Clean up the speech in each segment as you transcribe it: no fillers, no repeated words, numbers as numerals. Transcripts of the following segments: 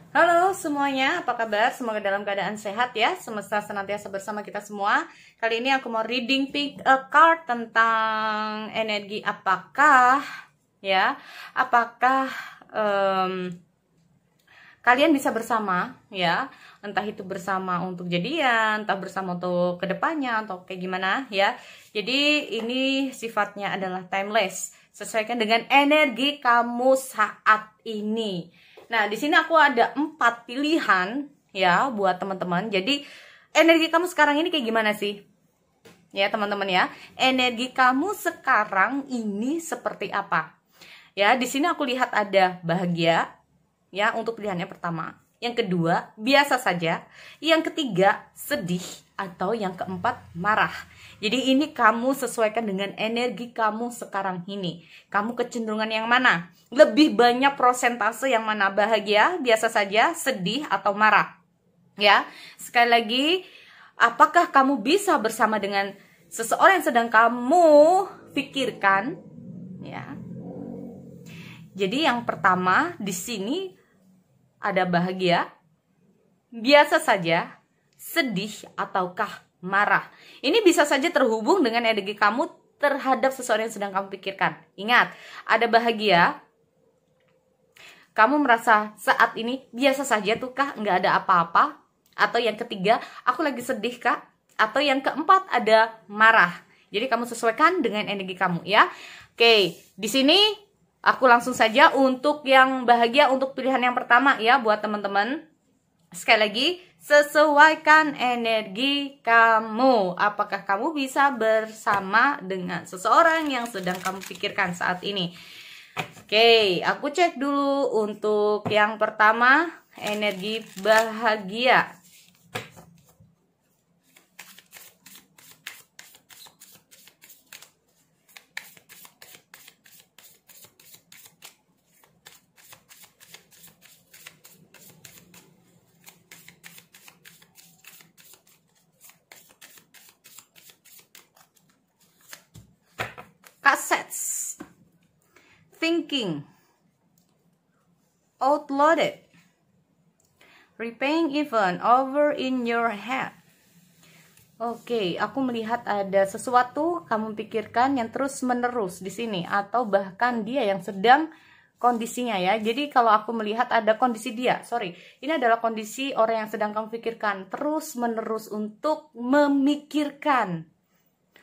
Halo semuanya, apa kabar? Semoga dalam keadaan sehat ya. Semesta senantiasa bersama kita semua. Kali ini aku mau reading pick a card tentang energi apakah kalian bisa bersama ya, entah itu bersama untuk jadian, entah bersama untuk kedepannya atau kayak gimana ya. Jadi ini sifatnya adalah timeless, sesuaikan dengan energi kamu saat ini. Nah, di sini aku ada 4 pilihan ya buat teman-teman. Jadi, energi kamu sekarang ini kayak gimana sih? Ya, teman-teman ya. Energi kamu sekarang ini seperti apa? Ya, di sini aku lihat ada bahagia ya untuk pilihannya pertama. Yang kedua, biasa saja. Yang ketiga, sedih. Atau yang keempat, marah. Jadi ini kamu sesuaikan dengan energi kamu sekarang ini. Kamu kecenderungan yang mana? Lebih banyak prosentase yang mana? Bahagia, biasa saja, sedih, atau marah? Ya, sekali lagi, apakah kamu bisa bersama dengan seseorang yang sedang kamu pikirkan? Ya. Jadi yang pertama di sini ada bahagia, biasa saja, sedih, ataukah marah. Ini bisa saja terhubung dengan energi kamu terhadap seseorang yang sedang kamu pikirkan. Ingat, ada bahagia, kamu merasa saat ini biasa saja tuh kah, nggak ada apa-apa. Atau yang ketiga, aku lagi sedih kah. Atau yang keempat ada marah. Jadi kamu sesuaikan dengan energi kamu ya. Oke, di sini aku langsung saja untuk yang bahagia untuk pilihan yang pertama ya buat teman-teman. Sekali lagi, sesuaikan energi kamu. Apakah kamu bisa bersama dengan seseorang yang sedang kamu pikirkan saat ini? Oke, aku cek dulu untuk yang pertama, energi bahagia. Cassettes, thinking, outloaded, repaying event over in your head. Oke, aku melihat ada sesuatu kamu pikirkan yang terus menerus di sini, atau bahkan dia yang sedang kondisinya ya. Jadi kalau aku melihat ada kondisi dia, ini adalah kondisi orang yang sedang kamu pikirkan terus menerus untuk memikirkan.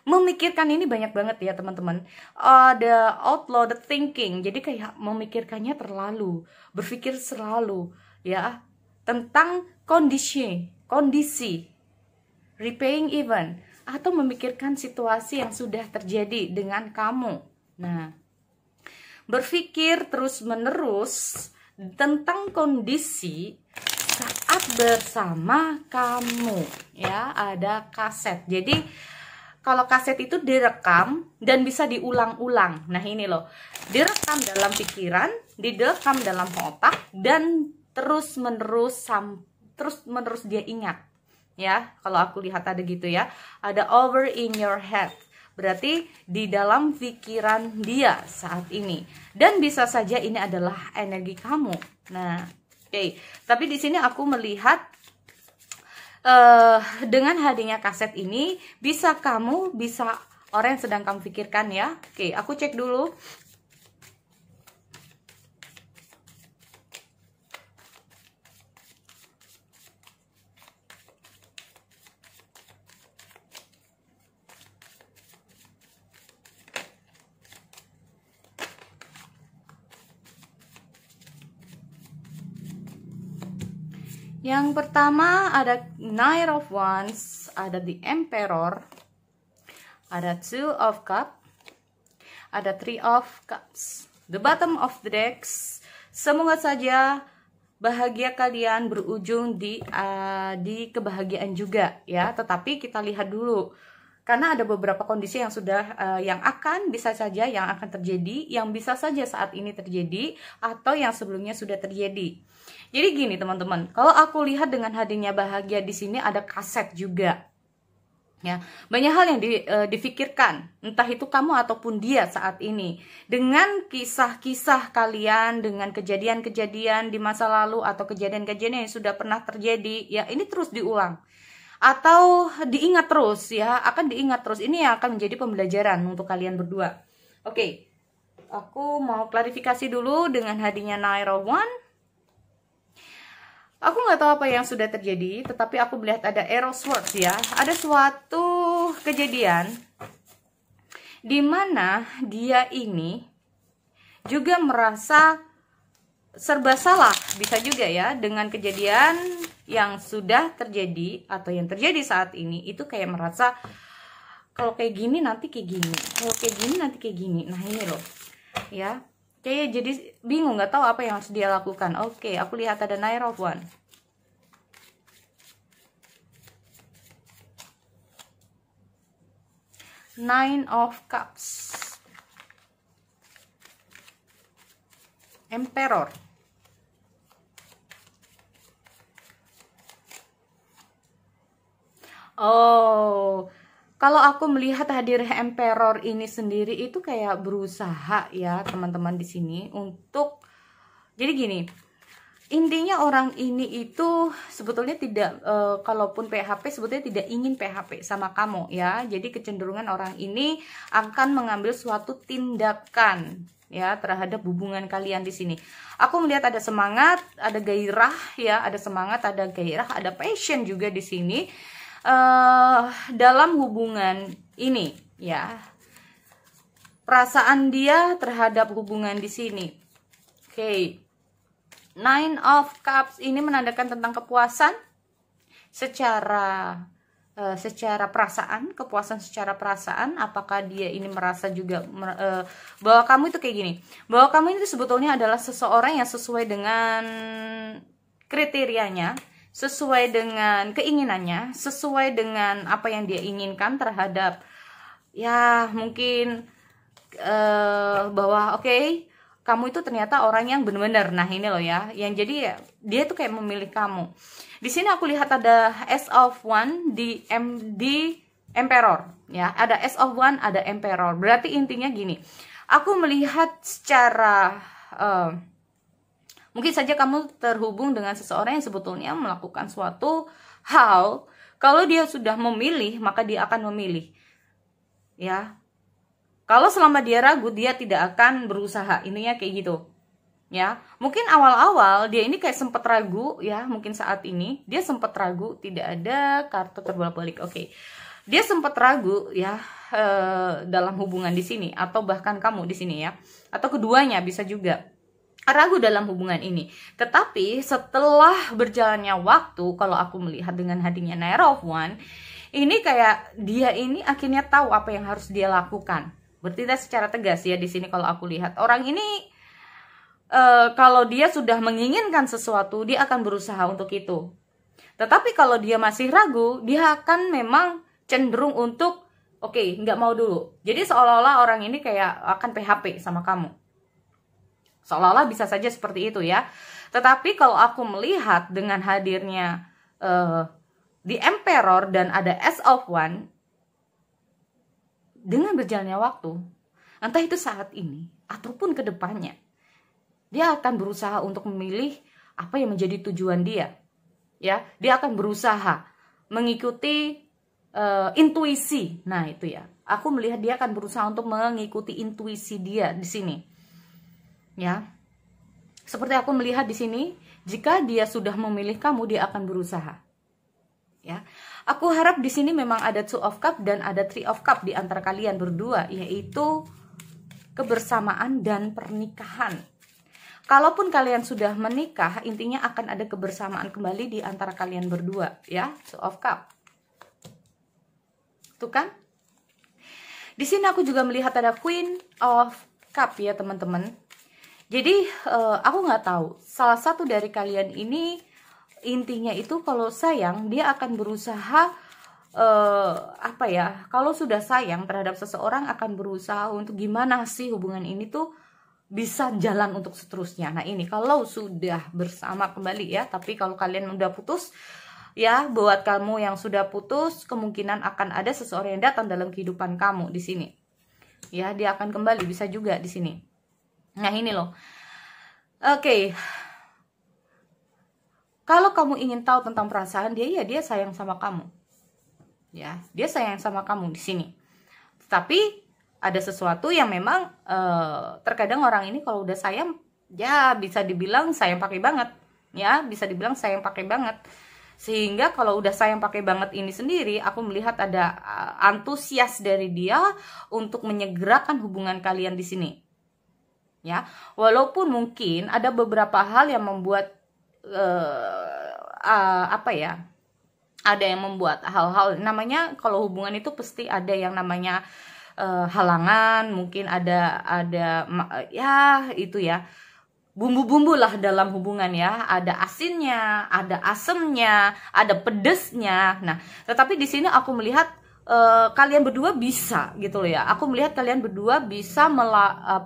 Memikirkan ini banyak banget ya teman-teman. Ada outloaded thinking. Jadi kayak memikirkannya terlalu, berpikir selalu ya tentang kondisi, repaying event, atau memikirkan situasi yang sudah terjadi dengan kamu. Nah, berpikir terus-menerus tentang kondisi saat bersama kamu ya. Ada kaset. Jadi kalau kaset itu direkam dan bisa diulang-ulang. Nah ini loh, direkam dalam pikiran, direkam dalam otak, dan terus-menerus dia ingat. Ya, kalau aku lihat ada gitu ya. Ada over in your head. Berarti di dalam pikiran dia saat ini. Dan bisa saja ini adalah energi kamu. Nah, oke. Tapi di sini aku melihat dengan hadirnya kaset ini bisa orang yang sedang kamu pikirkan ya. Oke, aku cek dulu. Yang pertama ada Knight of Wands, ada the Emperor, ada Two of Cups, ada Three of Cups. The bottom of the decks. Semoga saja bahagia kalian berujung di kebahagiaan juga ya. Tetapi kita lihat dulu, karena ada beberapa kondisi yang bisa saja yang akan terjadi, yang bisa saja saat ini terjadi, atau yang sebelumnya sudah terjadi. Jadi gini teman-teman, kalau aku lihat dengan hadirnya bahagia di sini ada kaset juga. Ya, banyak hal yang difikirkan, entah itu kamu ataupun dia saat ini, dengan kisah-kisah kalian, dengan kejadian-kejadian di masa lalu atau kejadian-kejadian yang sudah pernah terjadi, ya ini terus diulang atau diingat terus, ya akan diingat terus. Ini yang akan menjadi pembelajaran untuk kalian berdua. Oke, aku mau klarifikasi dulu dengan hadirnya Knight of Wands. Aku nggak tahu apa yang sudah terjadi, tetapi aku melihat ada Arrow Swords, ya. Ada suatu kejadian di mana dia ini juga merasa serba salah, bisa juga ya, dengan kejadian yang sudah terjadi atau yang terjadi saat ini. Itu kayak merasa kalau kayak gini nanti kayak gini, kalau kayak gini nanti kayak gini. Nah ini loh, ya. Kayak jadi bingung, nggak tahu apa yang harus dia lakukan. Oke, aku lihat ada Knight of Wands. Nine of Cups. Emperor. Oh, kalau aku melihat hadir Emperor ini sendiri itu kayak berusaha ya teman-teman di sini untuk, jadi gini, intinya orang ini itu sebetulnya tidak, kalaupun PHP sebetulnya tidak ingin PHP sama kamu ya. Jadi kecenderungan orang ini akan mengambil suatu tindakan ya terhadap hubungan kalian di sini. Aku melihat ada semangat, ada gairah ya, ada semangat, ada gairah, ada passion juga di sini. Dalam hubungan ini ya, perasaan dia terhadap hubungan di sini. Oke, Nine of Cups ini menandakan tentang kepuasan secara perasaan, kepuasan secara perasaan. Apakah dia ini merasa juga bahwa kamu itu kayak gini, bahwa kamu itu sebetulnya adalah seseorang yang sesuai dengan kriterianya, sesuai dengan keinginannya, sesuai dengan apa yang dia inginkan terhadap, ya mungkin bahwa oke, kamu itu ternyata orang yang benar-benar, nah ini loh ya, yang jadi ya, dia tuh kayak memilih kamu. Di sini aku lihat ada Ace of Wands di Emperor ya, ada Ace of Wands, ada Emperor. Berarti intinya gini, aku melihat secara mungkin saja kamu terhubung dengan seseorang yang sebetulnya melakukan suatu hal. Kalau dia sudah memilih, maka dia akan memilih. Ya. Kalau selama dia ragu, dia tidak akan berusaha. Intinya kayak gitu. Ya. Mungkin awal-awal dia ini kayak sempat ragu ya, mungkin saat ini dia sempat ragu, tidak ada kartu terbolak-balik. Oke. Dia sempat ragu ya dalam hubungan di sini, atau bahkan kamu di sini ya. Atau keduanya bisa juga ragu dalam hubungan ini. Tetapi setelah berjalannya waktu, kalau aku melihat dengan hadirnya Knight of Wands, ini kayak dia ini akhirnya tahu apa yang harus dia lakukan. Bertindak secara tegas ya di sini kalau aku lihat. Orang ini kalau dia sudah menginginkan sesuatu, dia akan berusaha untuk itu. Tetapi kalau dia masih ragu, dia akan memang cenderung untuk oke, nggak mau dulu. Jadi seolah-olah orang ini kayak akan PHP sama kamu. Seolah-olah bisa saja seperti itu ya. Tetapi kalau aku melihat dengan hadirnya The Emperor dan ada Ace of Wands, dengan berjalannya waktu, entah itu saat ini ataupun ke depannya, dia akan berusaha untuk memilih apa yang menjadi tujuan dia. Ya, dia akan berusaha mengikuti intuisi. Nah, itu ya. Aku melihat dia akan berusaha untuk mengikuti intuisi dia di sini. Ya, seperti aku melihat di sini, jika dia sudah memilih kamu, dia akan berusaha. Ya, aku harap di sini memang ada Two of Cup dan ada Three of Cup di antara kalian berdua, yaitu kebersamaan dan pernikahan. Kalaupun kalian sudah menikah, intinya akan ada kebersamaan kembali di antara kalian berdua, ya, Two of Cup. Tuh kan? Di sini aku juga melihat ada Queen of Cup ya, teman-teman. Jadi aku nggak tahu, salah satu dari kalian ini intinya itu kalau sayang dia akan berusaha apa ya, kalau sudah sayang terhadap seseorang akan berusaha untuk gimana sih hubungan ini tuh bisa jalan untuk seterusnya. Nah ini kalau sudah bersama kembali ya, tapi kalau kalian udah putus, Ya, buat kamu yang sudah putus, kemungkinan akan ada seseorang yang datang dalam kehidupan kamu di sini. Ya, dia akan kembali, bisa juga di sini. Nah, ini loh. Oke. Kalau kamu ingin tahu tentang perasaan dia, ya dia sayang sama kamu. Ya, dia sayang sama kamu di sini. Tapi ada sesuatu yang memang terkadang orang ini kalau udah sayang, ya bisa dibilang sayang pakai banget. Ya, bisa dibilang sayang pakai banget. Sehingga kalau udah sayang pakai banget ini sendiri, aku melihat ada antusias dari dia untuk menyegerakan hubungan kalian di sini. Ya, walaupun mungkin ada beberapa hal yang membuat apa ya? Ada yang membuat hal-hal, namanya kalau hubungan itu pasti ada yang namanya halangan, mungkin ada ya itu ya, bumbu-bumbu lah dalam hubungan ya, ada asinnya, ada asemnya, ada pedesnya. Nah, tetapi di sini aku melihat kalian berdua bisa gitu loh ya. Aku melihat kalian berdua bisa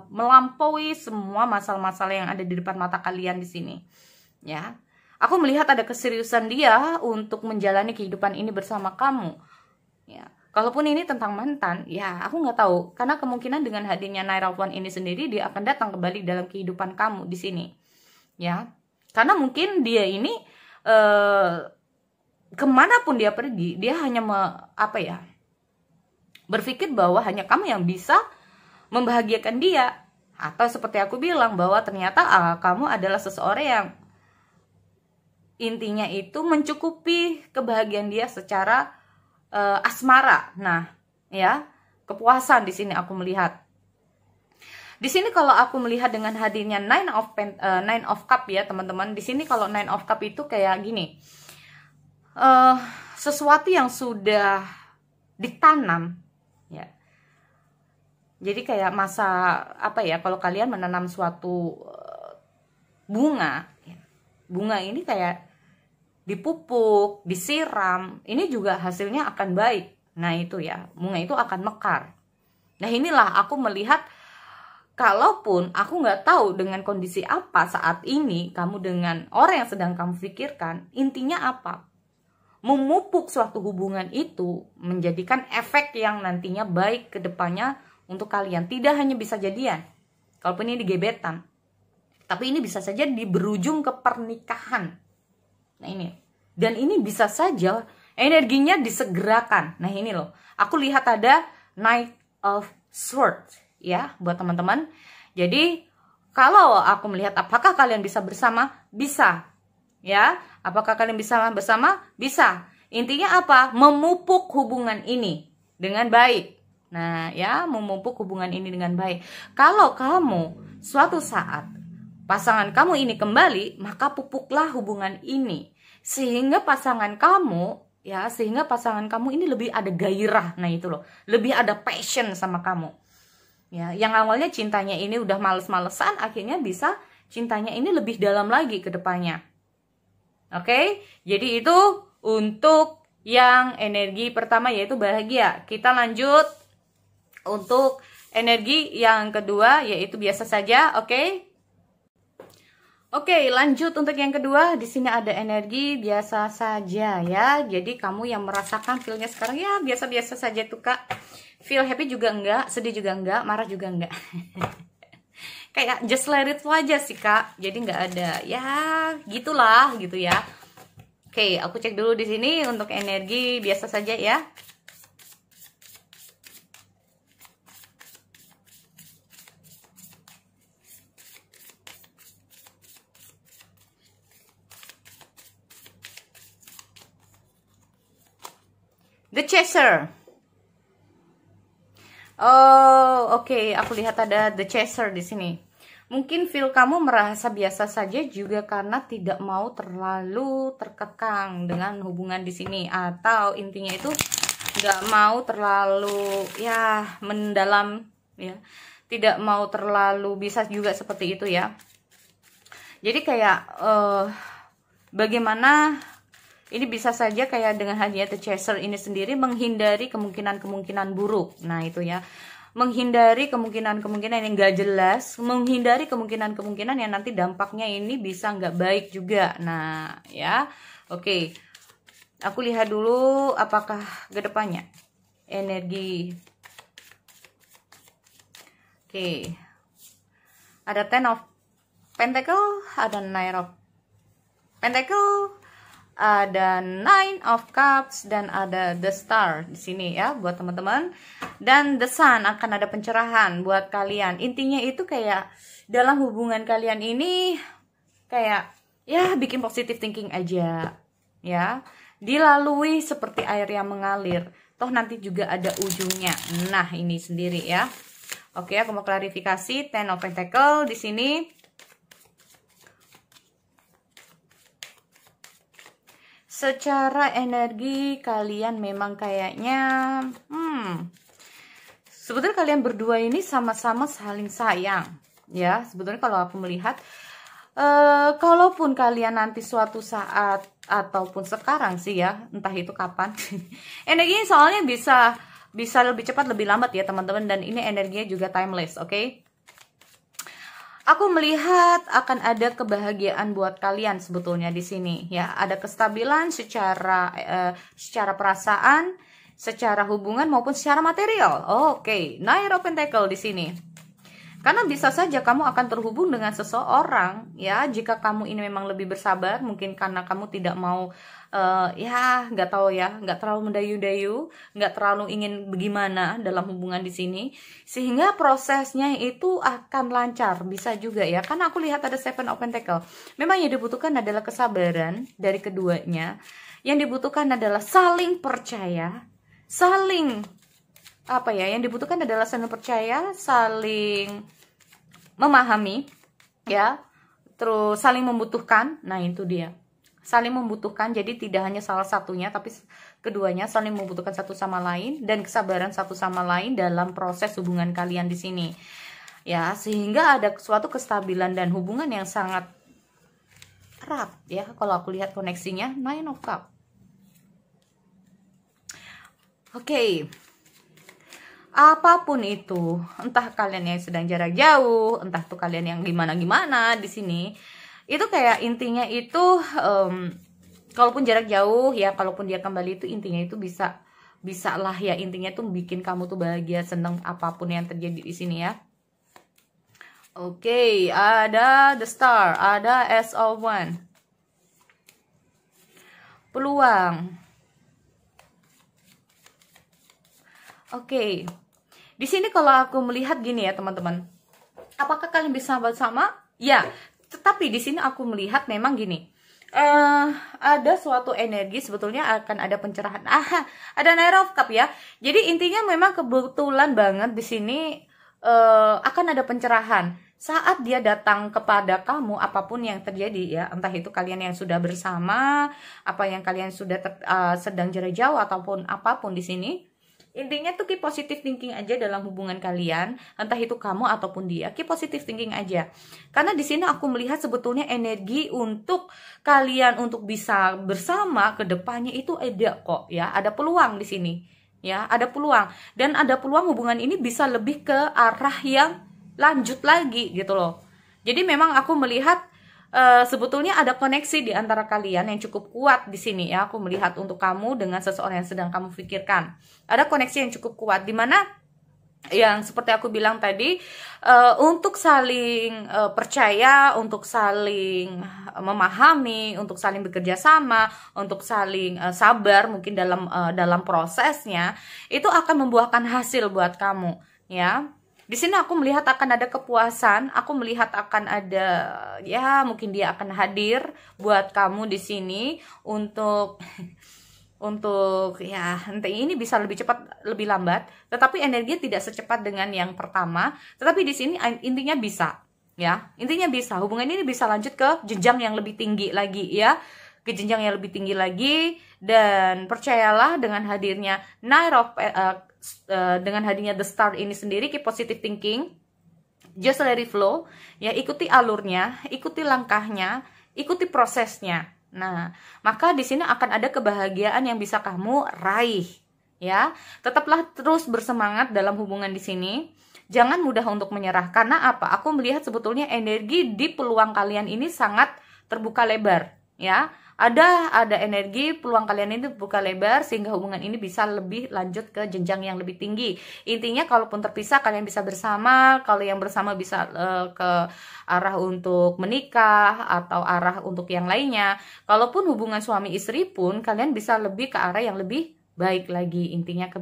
melampaui semua masalah-masalah yang ada di depan mata kalian di sini. Ya. Aku melihat ada keseriusan dia untuk menjalani kehidupan ini bersama kamu. Ya. Kalaupun ini tentang mantan, ya aku nggak tahu. Karena kemungkinan dengan hadirnya Nine of Wands ini sendiri, dia akan datang kembali dalam kehidupan kamu di sini. Ya, karena mungkin dia ini kemanapun dia pergi, dia hanya berpikir bahwa hanya kamu yang bisa membahagiakan dia. Atau seperti aku bilang bahwa ternyata kamu adalah seseorang yang intinya itu mencukupi kebahagiaan dia secara asmara. Nah, ya, kepuasan di sini aku melihat. Di sini kalau aku melihat dengan hadirnya Nine of Cup ya, teman-teman. Di sini kalau Nine of Cup itu kayak gini. Sesuatu yang sudah ditanam, ya. Jadi kayak masa apa ya, kalau kalian menanam suatu bunga, ya, bunga ini kayak dipupuk, disiram, ini juga hasilnya akan baik. Nah itu ya, bunga itu akan mekar. Nah inilah aku melihat, kalaupun aku nggak tahu dengan kondisi apa saat ini kamu dengan orang yang sedang kamu pikirkan, intinya apa? Memupuk suatu hubungan itu menjadikan efek yang nantinya baik ke depannya untuk kalian. Tidak hanya bisa jadian, kalaupun ini gebetan, tapi ini bisa saja berujung ke pernikahan. Nah ini, dan ini bisa saja energinya disegerakan. Nah ini loh, aku lihat ada Knight of Swords ya buat teman-teman. Jadi kalau aku melihat apakah kalian bisa bersama, bisa ya. Apakah kalian bisa bersama, bisa. Intinya apa? Memupuk hubungan ini dengan baik. Nah ya, memupuk hubungan ini dengan baik. Kalau kamu suatu saat pasangan kamu ini kembali, maka pupuklah hubungan ini sehingga pasangan kamu ini lebih ada gairah. Nah itu loh, lebih ada passion sama kamu. Ya, yang awalnya cintanya ini udah males-malesan, akhirnya bisa cintanya ini lebih dalam lagi ke depannya. Oke, jadi itu untuk yang energi pertama yaitu bahagia. Kita lanjut untuk energi yang kedua yaitu biasa saja, oke? Oke, lanjut untuk yang kedua. Di sini ada energi biasa saja ya. Jadi kamu yang merasakan feel-nya sekarang ya biasa-biasa saja tuh Kak. Feel happy juga enggak, sedih juga enggak, marah juga enggak. Kayak just let it flow aja sih Kak. Jadi enggak ada ya gitulah gitu ya. Oke, aku cek dulu di sini untuk energi biasa saja ya. The Chaser. Oh, oke. Aku lihat ada The Chaser di sini. Mungkin feel kamu merasa biasa saja juga karena tidak mau terlalu terkekang dengan hubungan di sini, atau intinya itu nggak mau terlalu ya mendalam ya. Tidak mau terlalu, bisa juga seperti itu ya. Jadi kayak bagaimana ini bisa saja kayak dengan hadirnya The Chaser ini sendiri menghindari kemungkinan-kemungkinan buruk. Nah itu ya, menghindari kemungkinan-kemungkinan yang gak jelas, menghindari kemungkinan-kemungkinan yang nanti dampaknya ini bisa nggak baik juga. Nah ya, oke. Aku lihat dulu apakah ke depannya energi. Oke. Ada Ten of Pentacle, ada Knight of Pentacle, ada Nine of Cups, dan ada The Star di sini ya buat teman-teman. Dan The Sun, akan ada pencerahan buat kalian. Intinya itu kayak dalam hubungan kalian ini kayak ya bikin positive thinking aja ya. Dilalui seperti air yang mengalir. Toh nanti juga ada ujungnya. Nah, ini sendiri ya. Oke, aku mau klarifikasi Ten of Pentacle di sini. Secara energi kalian memang kayaknya sebetulnya kalian berdua ini sama-sama saling sayang ya. Sebetulnya kalau aku melihat kalaupun kalian nanti suatu saat ataupun sekarang sih ya, entah itu kapan energinya soalnya bisa lebih cepat lebih lambat ya teman-teman, dan ini energinya juga timeless. Oke, aku melihat akan ada kebahagiaan buat kalian sebetulnya di sini ya. Ada kestabilan secara perasaan, secara hubungan maupun secara material. Oke, Knight of Pentacle di sini. Karena bisa saja kamu akan terhubung dengan seseorang ya. Jika kamu ini memang lebih bersabar, mungkin karena kamu tidak mau ya nggak tahu ya, nggak terlalu mendayu-dayu, nggak terlalu ingin bagaimana dalam hubungan di sini, sehingga prosesnya itu akan lancar. Bisa juga ya, karena aku lihat ada Seven of Pentacle. Memang yang dibutuhkan adalah kesabaran dari keduanya. Yang dibutuhkan adalah saling percaya, saling apa ya, yang dibutuhkan adalah saling percaya, saling memahami ya, terus saling membutuhkan. Nah itu dia, saling membutuhkan. Jadi tidak hanya salah satunya, tapi keduanya saling membutuhkan satu sama lain, dan kesabaran satu sama lain dalam proses hubungan kalian di sini ya, sehingga ada suatu kestabilan dan hubungan yang sangat erat ya. Kalau aku lihat koneksinya Nine of Cups. Oke. Apapun itu, entah kalian yang sedang jarak jauh, entah tuh kalian yang gimana-gimana di sini, itu kayak intinya itu kalaupun jarak jauh ya, kalaupun dia kembali itu intinya itu bisa lah ya, intinya tuh bikin kamu tuh bahagia, seneng apapun yang terjadi di sini ya. Oke, ada The Star, ada Ace of Wands. Peluang. Oke, di sini kalau aku melihat gini ya teman-teman, apakah kalian bisa bersama? Ya, tetapi di sini aku melihat memang gini, ada suatu energi sebetulnya akan ada pencerahan. Ada Knight of Cups ya. Jadi intinya memang kebetulan banget di sini akan ada pencerahan saat dia datang kepada kamu, apapun yang terjadi ya, entah itu kalian yang sudah bersama, apa yang kalian sudah sedang jarak jauh ataupun apapun di sini. Intinya tuh keep positive thinking aja dalam hubungan kalian, entah itu kamu ataupun dia, keep positive thinking aja. Karena di sini aku melihat sebetulnya energi untuk kalian untuk bisa bersama ke depannya itu ada kok ya, ada peluang di sini. Ya, ada peluang, dan ada peluang hubungan ini bisa lebih ke arah yang lanjut lagi gitu loh. Jadi memang aku melihat sebetulnya ada koneksi di antara kalian yang cukup kuat di sini ya. Aku melihat untuk kamu dengan seseorang yang sedang kamu pikirkan. Ada koneksi yang cukup kuat di mana yang seperti aku bilang tadi, untuk saling percaya, untuk saling memahami, untuk saling bekerja sama, untuk saling sabar mungkin dalam prosesnya, itu akan membuahkan hasil buat kamu ya. Di sini aku melihat akan ada kepuasan, aku melihat akan ada ya, mungkin dia akan hadir buat kamu di sini untuk ya, nanti ini bisa lebih cepat lebih lambat, tetapi energi tidak secepat dengan yang pertama. Tetapi di sini intinya bisa ya, intinya bisa, hubungan ini bisa lanjut ke jenjang yang lebih tinggi lagi ya, ke jenjang yang lebih tinggi lagi. Dan percayalah dengan hadirnya Knight of dengan hadirnya The Star ini sendiri, keep positive thinking, just let it flow ya, ikuti alurnya, ikuti langkahnya, ikuti prosesnya. Nah, maka di sini akan ada kebahagiaan yang bisa kamu raih ya. Tetaplah terus bersemangat dalam hubungan di sini. Jangan mudah untuk menyerah. Karena apa? Aku melihat sebetulnya energi di peluang kalian ini sangat terbuka lebar ya. ada energi peluang kalian ini buka lebar sehingga hubungan ini bisa lebih lanjut ke jenjang yang lebih tinggi. Intinya kalaupun terpisah kalian bisa bersama, kalau yang bersama bisa ke arah untuk menikah atau arah untuk yang lainnya. Kalaupun hubungan suami istri pun kalian bisa lebih ke arah yang lebih baik lagi. Intinya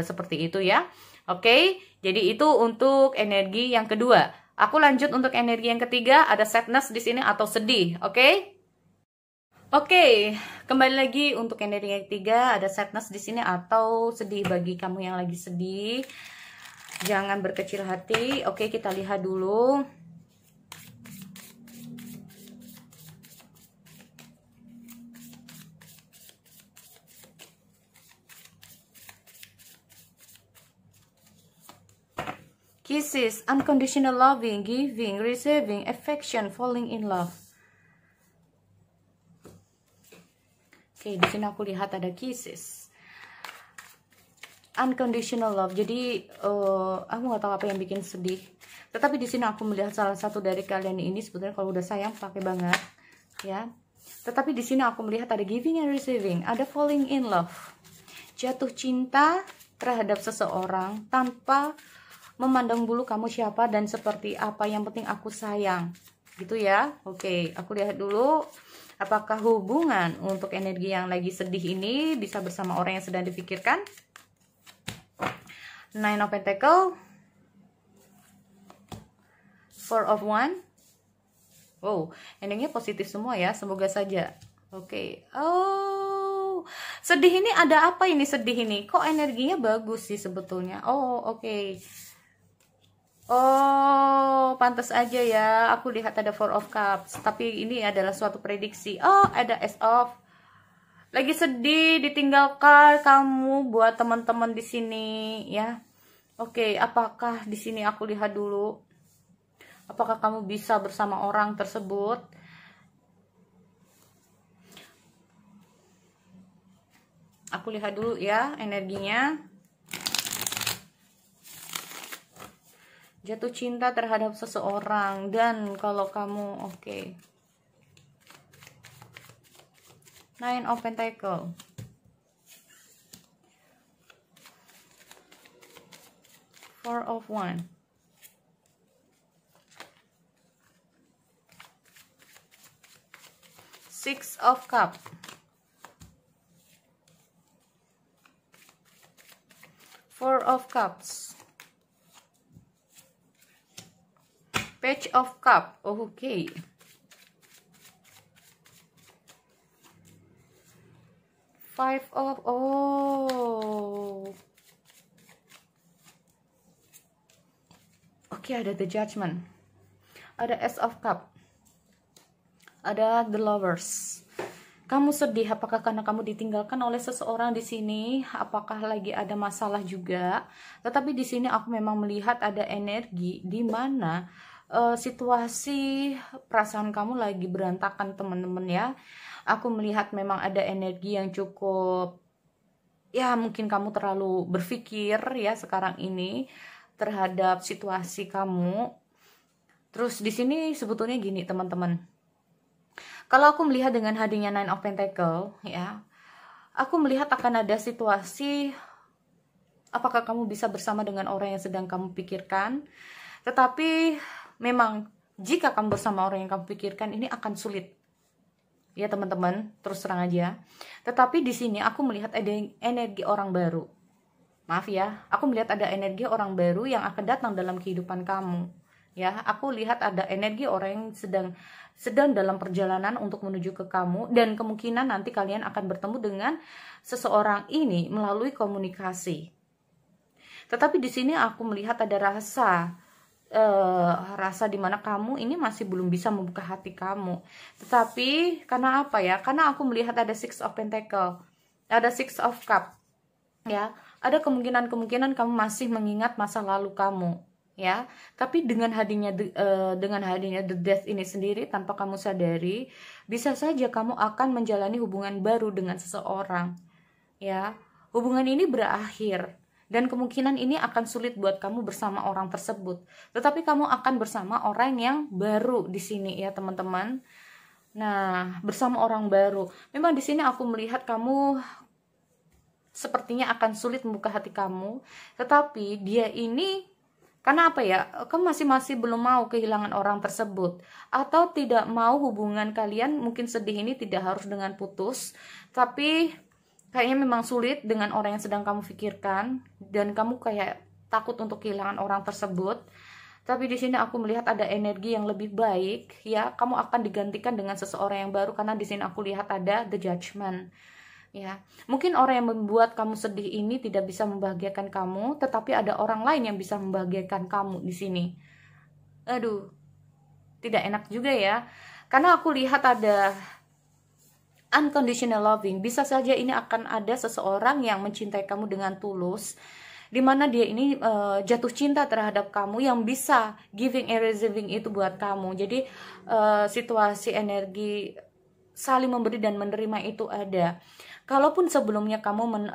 seperti itu ya. Oke, jadi itu untuk energi yang kedua. Aku lanjut untuk energi yang ketiga, ada sadness di sini atau sedih, oke? Oke, kembali lagi untuk energi yang ketiga, ada sadness di sini atau sedih bagi kamu yang lagi sedih. Jangan berkecil hati. Oke, kita lihat dulu. Kisses, unconditional loving, giving, receiving, affection, falling in love. Oke, di sini aku lihat ada kisses, unconditional love. Jadi aku nggak tahu apa yang bikin sedih. Tetapi di sini aku melihat salah satu dari kalian ini sebetulnya kalau udah sayang pakai banget, ya. Tetapi di sini aku melihat ada giving and receiving, ada falling in love, jatuh cinta terhadap seseorang tanpa memandang bulu kamu siapa dan seperti apa, yang penting aku sayang, gitu ya. Oke, aku lihat dulu apakah hubungan untuk energi yang lagi sedih ini bisa bersama orang yang sedang dipikirkan. Nine of Pentacles, Four of Wands. Wow, endingnya positif semua ya, semoga saja. Oke. Oh, sedih ini ada apa ini sedih ini? Kok energinya bagus sih sebetulnya? Oh, oke. Oh, pantas aja ya. Aku lihat ada Four of Cups, tapi ini adalah suatu prediksi. Oh, ada Ace of. Lagi sedih ditinggalkan kamu buat teman-teman di sini ya. Oke, apakah di sini aku lihat dulu. Apakah kamu bisa bersama orang tersebut? Aku lihat dulu ya energinya. Jatuh cinta terhadap seseorang, dan kalau kamu oke. Nine of Pentacles, Four of Wands, Six of Cups, Four of Cups, Page of Cup. Okay. Five of Oke, ada The Judgment. Ada Ace of Cup. Ada The Lovers. Kamu sedih apakah karena kamu ditinggalkan oleh seseorang di sini? Apakah lagi ada masalah juga? Tetapi di sini aku memang melihat ada energi di mana situasi perasaan kamu lagi berantakan, teman-teman ya. Aku melihat memang ada energi yang cukup, ya mungkin kamu terlalu berpikir ya sekarang ini terhadap situasi kamu. Terus di sini sebetulnya gini teman-teman, kalau aku melihat dengan hadirnya Nine of Pentacles ya, aku melihat akan ada situasi apakah kamu bisa bersama dengan orang yang sedang kamu pikirkan. Tetapi memang jika kamu bersama orang yang kamu pikirkan ini akan sulit ya teman-teman, terus terang aja. Tetapi di sini aku melihat ada energi orang baru. Maaf ya, aku melihat ada energi orang baru yang akan datang dalam kehidupan kamu. Ya, aku lihat ada energi orang yang sedang dalam perjalanan untuk menuju ke kamu, dan kemungkinan nanti kalian akan bertemu dengan seseorang ini melalui komunikasi. Tetapi di sini aku melihat ada rasa dimana kamu ini masih belum bisa membuka hati kamu. Tetapi karena apa ya? Karena aku melihat ada Six of Pentacles, ada Six of Cup, ya. Ada kemungkinan kamu masih mengingat masa lalu kamu, ya. Tapi dengan hadirnya The Death ini sendiri, tanpa kamu sadari, bisa saja kamu akan menjalani hubungan baru dengan seseorang, ya. Hubungan ini berakhir. Dan kemungkinan ini akan sulit buat kamu bersama orang tersebut. Tetapi kamu akan bersama orang yang baru di sini ya teman-teman. Nah, bersama orang baru. Memang di sini aku melihat kamu sepertinya akan sulit membuka hati kamu, tetapi dia ini karena apa ya? Kamu masih belum mau kehilangan orang tersebut, atau tidak mau hubungan kalian mungkin sedih ini tidak harus dengan putus, tapi kayaknya memang sulit dengan orang yang sedang kamu pikirkan dan kamu kayak takut untuk kehilangan orang tersebut. Tapi di sini aku melihat ada energi yang lebih baik ya. Kamu akan digantikan dengan seseorang yang baru karena di sini aku lihat ada the judgment. Ya, mungkin orang yang membuat kamu sedih ini tidak bisa membahagiakan kamu, tetapi ada orang lain yang bisa membahagiakan kamu di sini. Aduh, tidak enak juga ya. Karena aku lihat ada unconditional loving. Bisa saja ini akan ada seseorang yang mencintai kamu dengan tulus, dimana dia ini jatuh cinta terhadap kamu, yang bisa giving and receiving itu buat kamu. Jadi situasi energi saling memberi dan menerima itu ada. Kalaupun sebelumnya kamu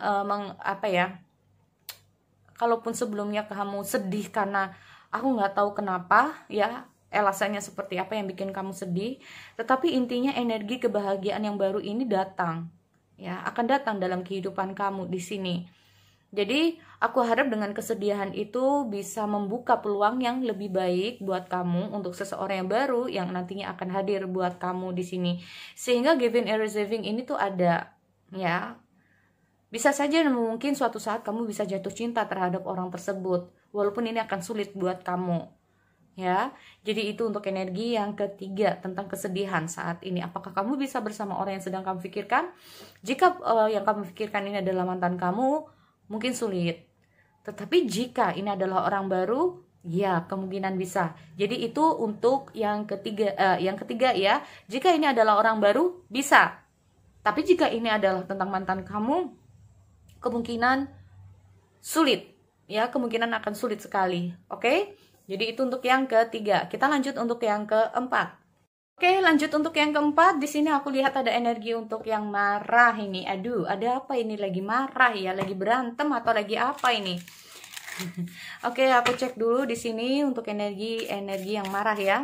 kalaupun sebelumnya kamu sedih karena aku nggak tahu kenapa ya, alasannya seperti apa yang bikin kamu sedih, tetapi intinya energi kebahagiaan yang baru ini datang ya, akan datang dalam kehidupan kamu di sini. Jadi aku harap dengan kesedihan itu bisa membuka peluang yang lebih baik buat kamu untuk seseorang yang baru yang nantinya akan hadir buat kamu di sini. Sehingga giving and receiving ini tuh ada ya. Bisa saja mungkin suatu saat kamu bisa jatuh cinta terhadap orang tersebut, walaupun ini akan sulit buat kamu. Ya. Jadi itu untuk energi yang ketiga tentang kesedihan saat ini. Apakah kamu bisa bersama orang yang sedang kamu pikirkan? Jika yang kamu pikirkan ini adalah mantan kamu, mungkin sulit. Tetapi jika ini adalah orang baru, ya kemungkinan bisa. Jadi itu untuk yang ketiga ya. Jika ini adalah orang baru, bisa. Tapi jika ini adalah tentang mantan kamu, kemungkinan sulit. Ya, kemungkinan akan sulit sekali. Oke? Jadi itu untuk yang ketiga. Kita lanjut untuk yang keempat. Oke, lanjut untuk yang keempat. Di sini aku lihat ada energi untuk yang marah ini. Aduh, ada apa ini? Lagi marah ya? Lagi berantem atau lagi apa ini? Oke, aku cek dulu di sini untuk energi yang marah ya.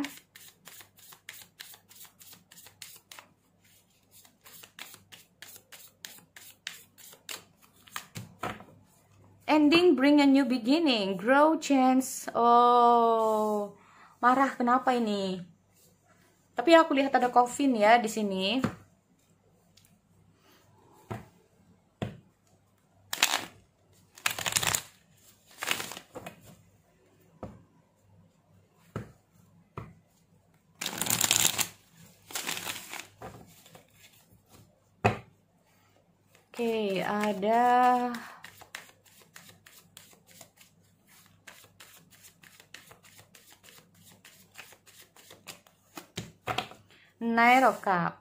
Ending bring a new beginning, grow chance. Oh, marah kenapa ini? Tapi aku lihat ada coffin ya di sini. Oke, ada Knight of Cup,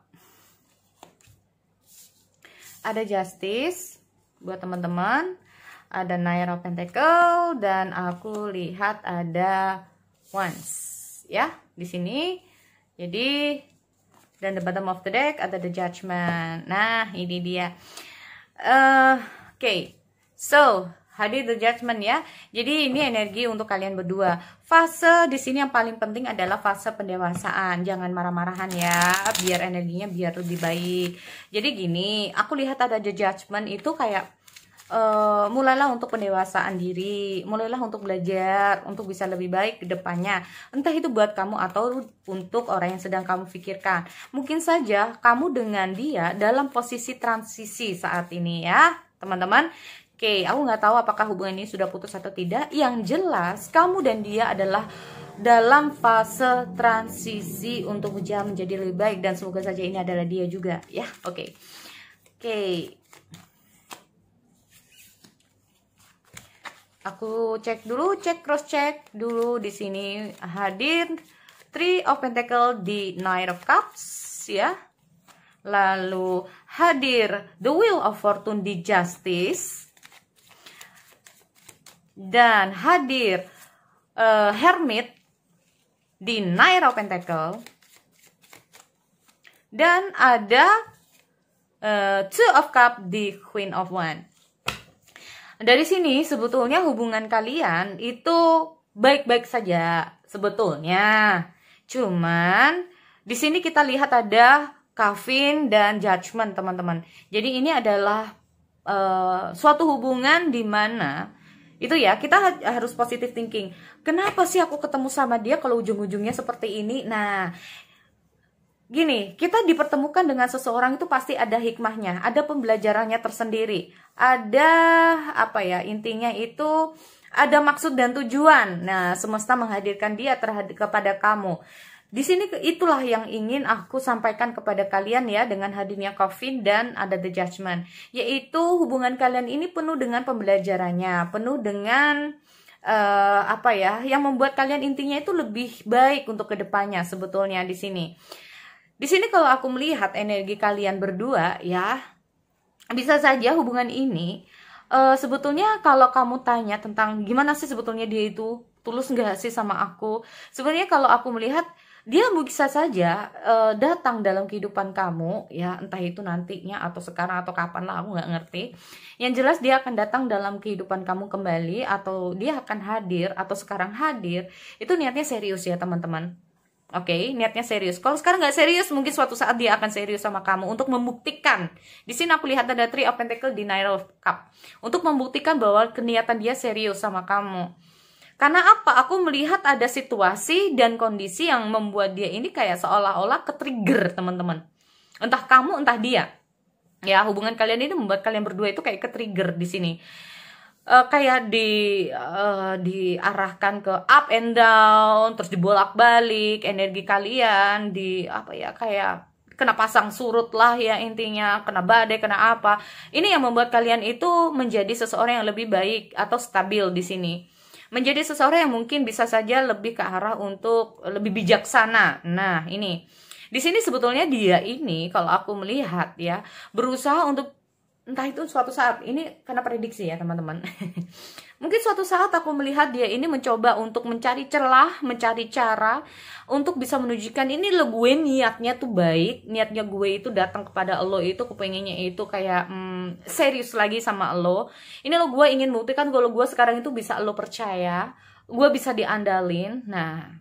ada Justice buat teman-teman, ada Knight of Pentacle, dan aku lihat ada Wands ya di sini. Jadi dan the bottom of the deck ada the Judgment. Nah ini dia. Oke. So hadir the Judgment ya. Jadi ini energi untuk kalian berdua. Fase di sini yang paling penting adalah fase pendewasaan. Jangan marah-marahan ya, biar energinya biar lebih baik. Jadi gini, aku lihat ada the Judgment itu kayak mulailah untuk pendewasaan diri, mulailah untuk belajar untuk bisa lebih baik ke depannya. Entah itu buat kamu atau untuk orang yang sedang kamu pikirkan. Mungkin saja kamu dengan dia dalam posisi transisi saat ini ya, teman-teman. Oke, aku nggak tahu apakah hubungan ini sudah putus atau tidak. Yang jelas, kamu dan dia adalah dalam fase transisi untuk menjadi lebih baik. Dan semoga saja ini adalah dia juga. Ya, oke. Aku cek dulu, cross check dulu di sini. Hadir Three of Pentacle di Knight of Cups, ya. Lalu hadir The Wheel of Fortune di Justice. Dan hadir Hermit di Knight of Pentacle. Dan ada Two of Cups di Queen of Wands. Dari sini sebetulnya hubungan kalian itu baik-baik saja sebetulnya. Cuman Di sini kita lihat ada Kevin dan Judgment, teman-teman. Jadi ini adalah suatu hubungan di mana itu ya, kita harus positive thinking. Kenapa sih aku ketemu sama dia kalau ujung-ujungnya seperti ini? Nah, gini, kita dipertemukan dengan seseorang itu pasti ada hikmahnya, ada pembelajarannya tersendiri, ada apa ya, intinya itu ada maksud dan tujuan. Nah, semesta menghadirkan dia kepada kamu. Di sini itulah yang ingin aku sampaikan kepada kalian ya, dengan hadirnya Kevin dan ada The Judgment, yaitu hubungan kalian ini penuh dengan pembelajarannya, penuh dengan apa ya, yang membuat kalian intinya itu lebih baik untuk kedepannya sebetulnya di sini. Di sini kalau aku melihat energi kalian berdua ya, bisa saja hubungan ini sebetulnya kalau kamu tanya tentang gimana sih sebetulnya dia itu tulus nggak sih sama aku, sebenarnya kalau aku melihat dia bisa saja datang dalam kehidupan kamu ya, entah itu nantinya atau sekarang atau kapan lah, aku nggak ngerti. Yang jelas dia akan datang dalam kehidupan kamu kembali, atau dia akan hadir atau sekarang hadir, itu niatnya serius ya teman-teman. Oke, niatnya serius. Kalau sekarang nggak serius, mungkin suatu saat dia akan serius sama kamu untuk membuktikan. Di sini aku lihat ada Three of Pentacles di Nine of Cup, untuk membuktikan bahwa niatan dia serius sama kamu. Karena apa? Aku melihat ada situasi dan kondisi yang membuat dia ini kayak seolah-olah ke-trigger, teman-teman. Entah kamu, entah dia. Ya, hubungan kalian ini membuat kalian berdua itu kayak ke-trigger di sini. Kayak diarahkan ke up and down, terus dibolak-balik energi kalian, di apa ya, kayak kena pasang surut lah ya intinya, kena badai, kena apa. Ini yang membuat kalian itu menjadi seseorang yang lebih baik atau stabil di sini. Menjadi seseorang yang mungkin bisa saja lebih ke arah untuk lebih bijaksana. Nah, ini. Di sini sebetulnya dia ini kalau aku melihat ya, berusaha untuk entah itu suatu saat, ini karena prediksi ya teman-teman. Mungkin suatu saat aku melihat dia ini mencoba untuk mencari celah, mencari cara untuk bisa menunjukkan ini lo, gue niatnya tuh baik, niatnya gue itu datang kepada lo itu kepengennya itu kayak serius lagi sama lo. Ini lo, gue ingin buktikan kalau gue sekarang itu bisa lo percaya, gue bisa diandalin. Nah,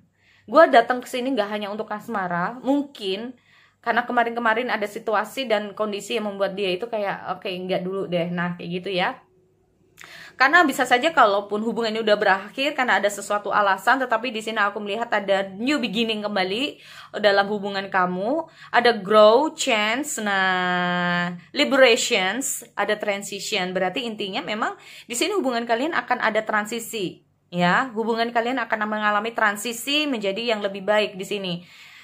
gue datang ke sini nggak hanya untuk asmara, mungkin karena kemarin-kemarin ada situasi dan kondisi yang membuat dia itu kayak oke, nggak dulu deh. Nah, kayak gitu ya. Karena bisa saja kalaupun hubungan ini udah berakhir karena ada sesuatu alasan, tetapi di sini aku melihat ada new beginning kembali dalam hubungan kamu, ada grow, chance, nah liberations, ada transition. Berarti intinya memang di sini hubungan kalian akan ada transisi, ya. Hubungan kalian akan mengalami transisi menjadi yang lebih baik di sini.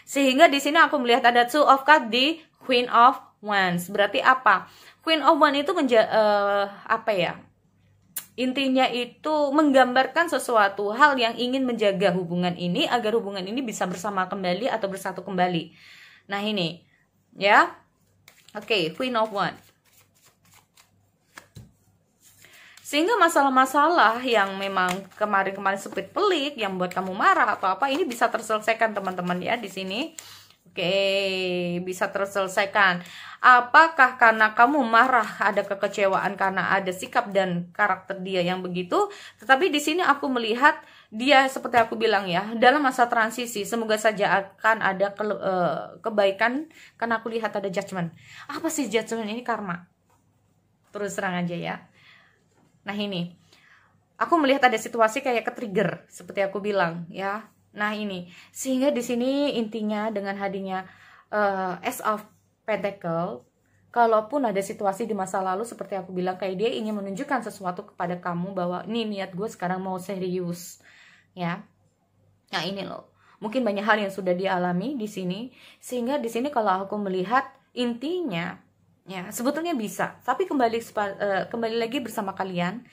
Sehingga di sini aku melihat ada Two of Cups di Queen of Wands. Berarti apa? Queen of Wands itu apa ya? Intinya itu menggambarkan sesuatu hal yang ingin menjaga hubungan ini agar hubungan ini bisa bersama kembali atau bersatu kembali. Nah, ini ya. Oke, Queen of Wands. Sehingga masalah-masalah yang memang kemarin-kemarin sepit pelik yang buat kamu marah atau apa, ini bisa terselesaikan teman-teman ya di sini. Oke, bisa terselesaikan. Apakah karena kamu marah, ada kekecewaan karena ada sikap dan karakter dia yang begitu? Tetapi di sini aku melihat dia seperti aku bilang ya, dalam masa transisi. Semoga saja akan ada kebaikan karena aku lihat ada judgment. Apa sih judgment ini? Karma. Terus terang aja ya. Nah, ini. Aku melihat ada situasi kayak ke-trigger seperti aku bilang ya. Nah, ini sehingga di sini intinya dengan hadirnya Ace of Pentacles, kalaupun ada situasi di masa lalu seperti aku bilang kayak dia ingin menunjukkan sesuatu kepada kamu bahwa ini niat gue sekarang mau serius ya. Nah, ini loh, mungkin banyak hal yang sudah dialami di sini sehingga di sini kalau aku melihat intinya ya sebetulnya bisa, tapi kembali lagi bersama kalian.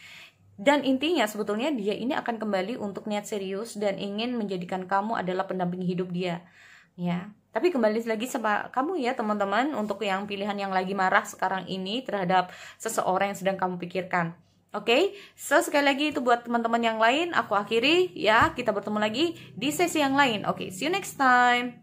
Dan intinya sebetulnya dia ini akan kembali untuk niat serius dan ingin menjadikan kamu adalah pendamping hidup dia ya. Tapi kembali lagi sama kamu ya teman-teman, untuk yang pilihan yang lagi marah sekarang ini terhadap seseorang yang sedang kamu pikirkan. Oke, so sekali lagi itu buat teman-teman yang lain aku akhiri ya. Kita bertemu lagi di sesi yang lain. Oke, see you next time.